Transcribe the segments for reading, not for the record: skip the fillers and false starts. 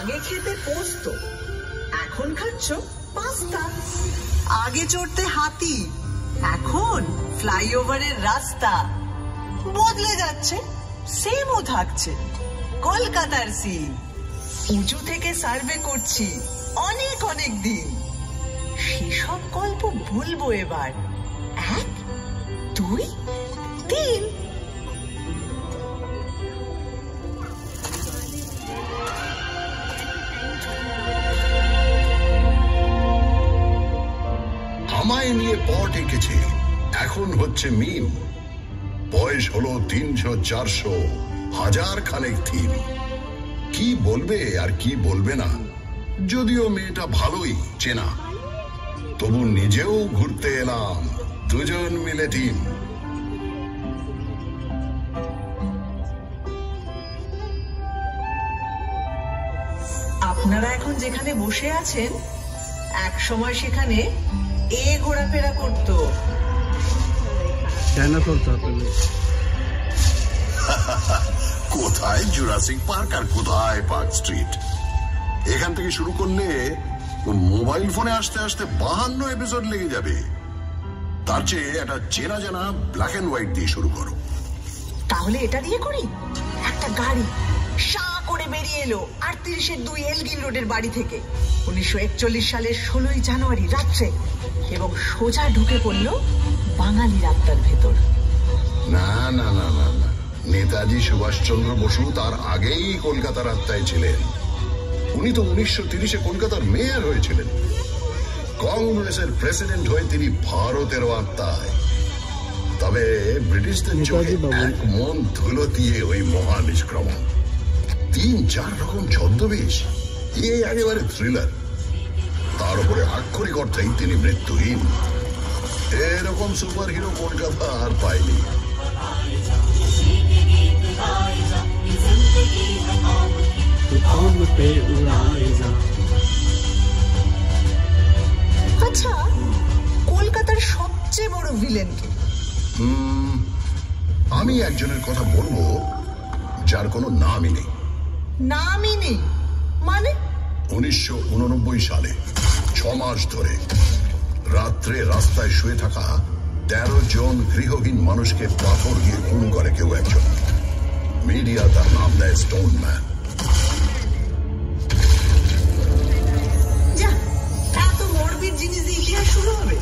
আগে খেতে পোস্ত, এখন খাচ্ছ পাস্তা। আগে চড়তে হাতি, এখন ফ্লাইওভারের রাস্তা। বদলে যাচ্ছে, সেমও থাকছে। কলকাতার সিন উঁচু থেকে সার্ভে করছি অনেক অনেক দিন। সেসব গল্প বলবো এবার। 1, 2, 3। আমায় নিয়ে পট এঁকেছে, এখন হচ্ছে মিম। বয়স হলো 300, 400, হাজার খানেক থিম। কি বলবে আর কি বলবে না, যদিও মেয়েটা ভালোই চেনা, তবু নিজেও ঘুরতে এলাম, দুজন মিলে টিম। আপনারা এখন যেখানে বসে আছেন, এক সময় সেখানে ঘোরাফেরা করতো। কোথায় জুরাসিক পার্ক আর কোথায় পার্ক স্ট্রিট। এখান থেকে শুরু করলে মোবাইল ফোনে আসতে আসতে 52 এপিসোড লেগে যাবে। তার চেয়ে একটা চেনা জানা ব্ল্যাক এন্ড হোয়াইট দিয়ে শুরু করো। তাহলে এটা দিয়ে করি। একটা গাড়ি সা করে বেরিয়ে এলো 38-2 এলগিন রোডের বাড়ি থেকে 1941 সালের 16ই জানুয়ারি রাত্রে, এবং সোজা ঢুকে পড়ল বাঙালি রাস্তার ভেতর। না না না না না, নেতাজি সুভাষচন্দ্র বসু তার আগেই কলকাতার আত্মায় ছিলেন। উনি তো 1930-এ কলকাতার মেয়র হয়েছিলেন। কংগ্রেসের প্রেসিডেন্ট হয়ে তিনি ভারতের আত্মায়। তবে ব্রিটিশদের চোখে এক মন ধুলো দিয়ে ওই মহানিষ্ক্রমণ। 3-4 রকম ছদ্মবেশ, একেবারে থ্রিলার। তার উপরে আক্ষরিক অর্থেই তিনি মৃত্যুহীন। এরকম সুপার হিরো কলকাতা আর পায়নি। আচ্ছা, কলকাতার সবচেয়ে বড় ভিলেন কে? আমি একজনের কথা বলবো যার কোনো নামই নেই। নামই নেই মানে? 1989 সালে 6 মাস ধরে রাত্রে রাস্তায় শুয়ে থাকা 13 জন গৃহহীন মানুষকে পাথর দিয়ে খুন করে কেউ একজন। মিডিয়া তার নাম দেয় স্টোন ম্যান। এত মরবিড জিনিস দিয়ে ইতিহাস শুরু হবে?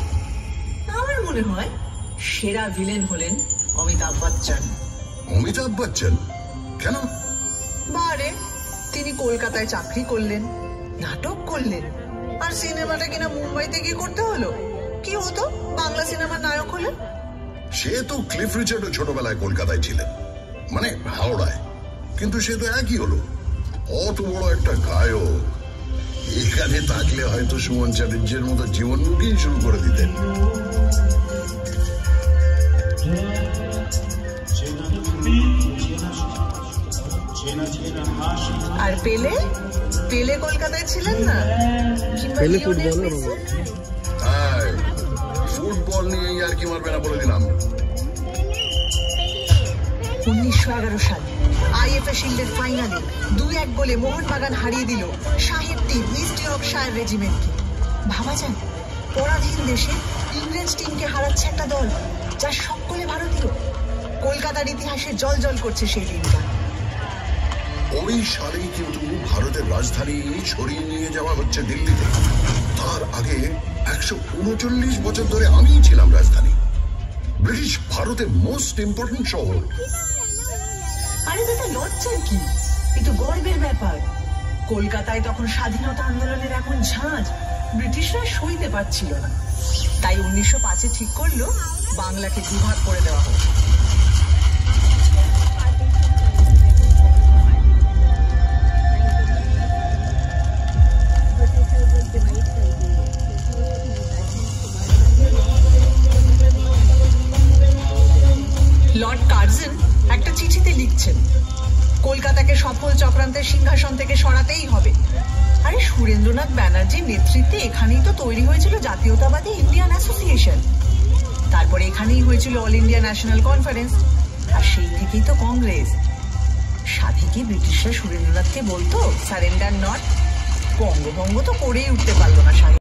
আমার মনে হয় সেরা ভিলেন হলেন অমিতাভ বচ্চন। অমিতাভ বচ্চন কেন? বারে, তিনি কলকাতায় চাকরি করলেন, নাটক করলেন, আর সিনেমাটা কিনা মুম্বাইতে গিয়ে করতে হলো। কি হতো বাংলা সিনেমার নায়ক হলেন? সে তো ক্লিফ রিচার্ডও ছোটবেলায় কলকাতায় ছিলেন, মানে হাওড়ায়, কিন্তু সে তো একই হলো। অত বড় একটা গায়ক এখানে থাকলে হয়তো সুমন চ্যাটার্জির মতো জীবনমুখী শুরু করে দিতেন। আর পেলে? পেলে কলকাতায় ছিলেন না? ফুটবল নিয়ে আর কি মারবে না বলে দিলাম। 1911 সাল আইএফএ শিল্ডের ফাইনালে 2-1 গোলে মোহনবাগান হারিয়ে দিল সাহেব টিম ইস্ট ইয়র্কশায়ার রেজিমেন্টকে। ভাবা যায়, পরাধীন দেশে ইংরেজ টিমকে হারাচ্ছে একটা দল যার সকলে ভারতীয়। কলকাতার ইতিহাসে জল করছে সেই দিনটা। ওই সালেই কিন্তু ভারতের রাজধানী ছড়িয়ে নিয়ে যাওয়া হচ্ছে দিল্লিতে। তার আগে 139 বছর ধরে আমিই ছিলাম রাজধানী। ব্রিটিশ ভারতের মোস্ট ইম্পর্টেন্ট শহর। আরে দাদা, লজ্জার কি? এ তো গর্বের ব্যাপার। কলকাতায় তখন স্বাধীনতা আন্দোলনের এখন ঝাঁজ ব্রিটিশরা সইতে পারছিল না, তাই 1905-এ ঠিক করলো বাংলাকে দুভাগ করে দেওয়া হোক। লর্ড কার্জন একটা চিঠিতে লিখছেন, কলকাতাকে সফল চক্রান্তের সিংহাসন থেকে সরাতেই হবে। আরে সুরেন্দ্রনাথ ব্যানার্জির নেতৃত্বে এখানেই তো তৈরি হয়েছিল জাতীয়তাবাদী ইন্ডিয়ান অ্যাসোসিয়েশন, তারপরে এখানেই হয়েছিল অল ইন্ডিয়া ন্যাশনাল কনফারেন্স, আর সেই থেকেই তো কংগ্রেস। সাথে কি ব্রিটিশরা সুরেন্দ্রনাথকে বলতো সারেন্ডার নট? বঙ্গভঙ্গ তো করেই উঠতে পারলো না সাহেব।